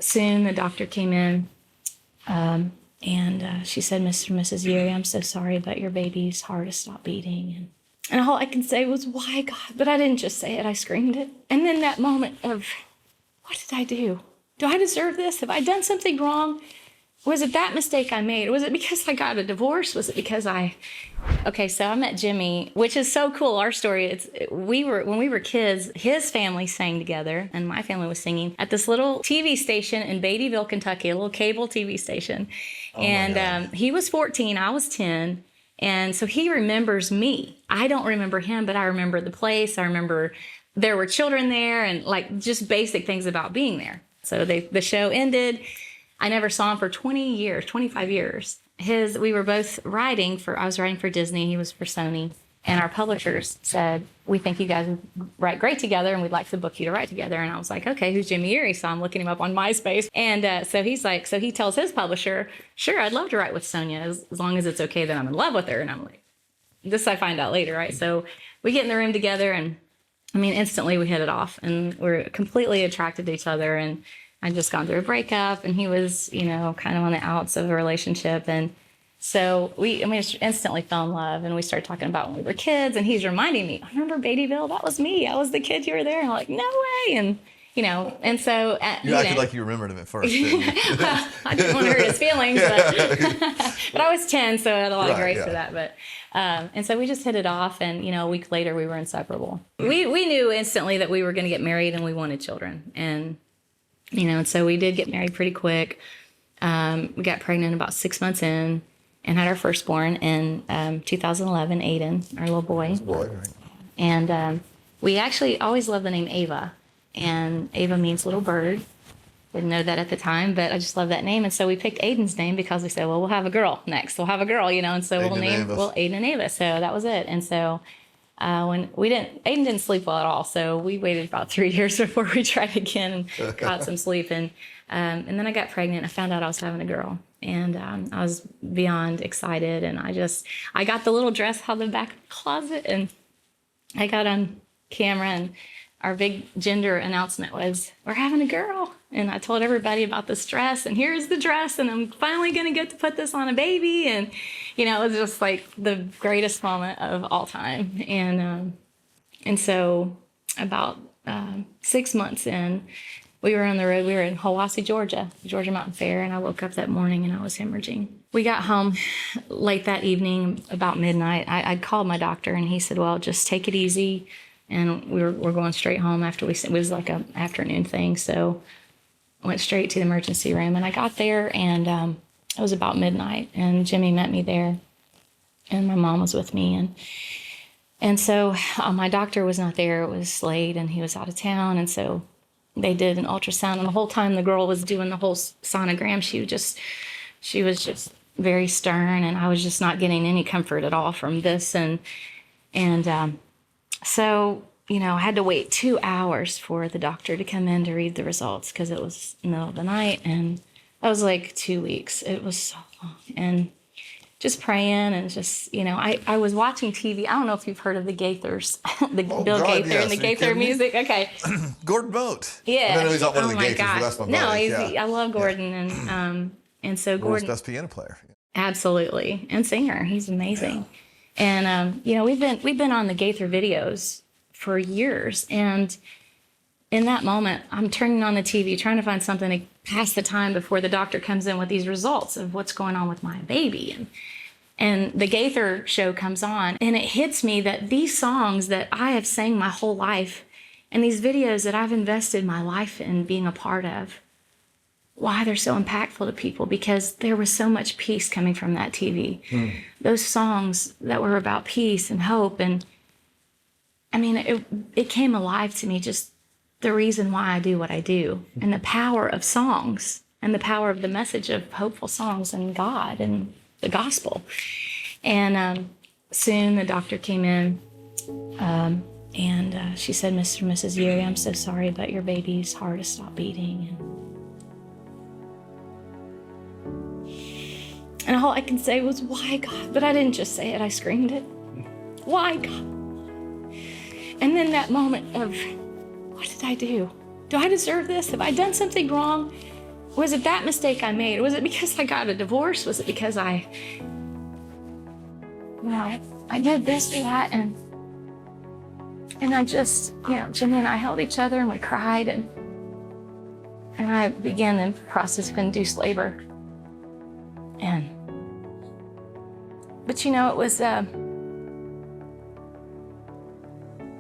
soon the doctor came in, and she said, Mr. and Mrs. Yuri, I'm so sorry, but your baby's heart has stopped beating. And all I can say was, why, God? But I didn't just say it, I screamed it. And then that moment of, what did I do? Do I deserve this? Have I done something wrong? Was it that mistake I made? Was it because I got a divorce? Was it because Okay, so I met Jimmy, which is so cool. Our story, when we were kids, his family sang together and my family was singing at this little TV station in Beattyville, Kentucky, a little cable TV station. And he was 14, I was 10. And so he remembers me. I don't remember him, but I remember the place. I remember there were children there and like just basic things about being there. So the show ended. I never saw him for 20 years, 25 years. We were both I was writing for Disney, he was for Sony. And our publishers said, we think you guys write great together and we'd like to book you to write together. And I was like, okay, who's Jimmy Yuri? So I'm looking him up on MySpace. And so he tells his publisher, sure, I'd love to write with Sonya as long as it's okay that I'm in love with her. And I'm like, this I find out later, right? So we get in the room together and instantly we hit it off and we're completely attracted to each other. And I'd just gone through a breakup and he was, kind of on the outs of a relationship. And so we instantly fell in love and we started talking about when we were kids and he's reminding me, I remember Beattyville, that was me. I was the kid you were there. And I'm like, no way. And, and so. You acted like you remembered him at first, didn't you? I didn't want to hurt his feelings, but I was 10, so I had a lot of grace for that. But, and so we just hit it off and, a week later we were inseparable. We knew instantly that we were going to get married and we wanted children. And, and so we did get married pretty quick. We got pregnant about 6 months in and had our firstborn in 2011, Aiden, our little boy. Right. And we actually always loved the name Ava. And Ava means little bird. Didn't know that at the time, but I just love that name. And so we picked Aiden's name because we said, well, we'll have a girl next. We'll have a girl, and so we'll name Aiden and Ava. So that was it. And so Aiden didn't sleep well at all. So we waited about 3 years before we tried again and got some sleep. And then I got pregnant. I found out I was having a girl. And I was beyond excited. And I got the little dress out of the back of the closet. And I got on camera. And our big gender announcement was, we're having a girl. And I told everybody about this dress. And here's the dress. And I'm finally going to get to put this on a baby. And, it was just like the greatest moment of all time. And so about 6 months in, we were on the road. We were in Hiwassee, Georgia Mountain Fair, and I woke up that morning and I was hemorrhaging. We got home late that evening, about midnight. I called my doctor and he said, well, just take it easy. And we're going straight home after it was like an afternoon thing. So I went straight to the emergency room and I got there and it was about midnight and Jimmy met me there and my mom was with me. And so my doctor was not there. It was late and he was out of town. And so they did an ultrasound, and the whole time the girl was doing the whole sonogram, she was just very stern, and I was just not getting any comfort at all from this. And so, I had to wait 2 hours for the doctor to come in to read the results because it was in the middle of the night, and that was like 2 weeks. It was so long. And just praying and just, I was watching TV. I don't know if you've heard of the Gaithers, Bill Gaither and the Gaither music. Okay. Gordon Boat. Yeah. I know he's not one of the Gaithers, God. but that's my buddy. I love Gordon. Yeah. And so Gordon. World's best piano player. Absolutely. And singer. He's amazing. Yeah. And, we've been on the Gaither videos for years. And in that moment, I'm turning on the TV, trying to find something to pass the time before the doctor comes in with these results of what's going on with my baby. And the Gaither show comes on, and it hits me that these songs that I have sang my whole life and these videos that I've invested my life in being a part of, why they're so impactful to people, because there was so much peace coming from that TV. Those songs that were about peace and hope. And it came alive to me, just the reason why I do what I do, and the power of songs and the power of the message of hopeful songs and God and the gospel. And soon the doctor came in and she said, Mr. and Mrs. Yuri, I'm so sorry, but your baby's heart has stopped beating. And all I can say was, why, God? But I didn't just say it, I screamed it. Why, God? And then that moment of, what did I do? Do I deserve this? Have I done something wrong? Was it that mistake I made? Was it because I got a divorce? Was it because I did this or that? And I just, Jimmy and I held each other and we cried, and I began the process of induced labor. But it was,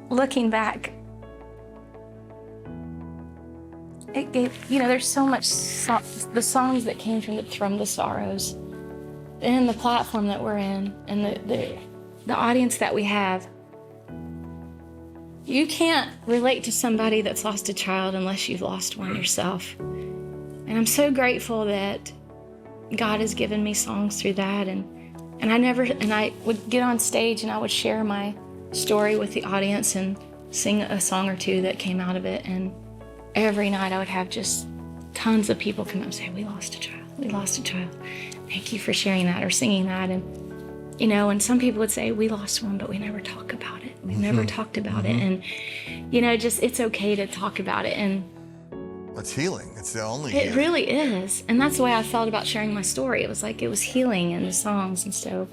looking back, it gave, there's so much, the songs that came from the sorrows, and the platform that we're in, and the audience that we have. You can't relate to somebody that's lost a child unless you've lost one yourself. And I'm so grateful that God has given me songs through that. And I would get on stage and I would share my story with the audience and sing a song or two that came out of it. And every night I would have just tons of people come up and say, we lost a child. We lost a child. Thank you for sharing that or singing that. And and some people would say, we lost one, but we never talk about it. We never talked about it. And, it's okay to talk about it. And it's healing. It's the only It healing. really is. And that's the way I felt about sharing my story. It was like it was healing in the songs. And so,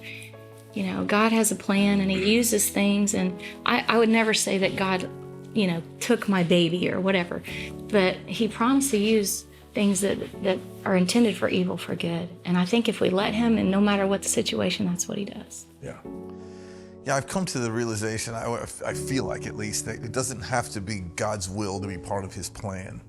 God has a plan and he uses things. And I would never say that God, took my baby or whatever. But he promised to use things that are intended for evil for good. And I think if we let him, and no matter what the situation, that's what he does. Yeah. Yeah, I've come to the realization, I feel like at least, that it doesn't have to be God's will to be part of his plan.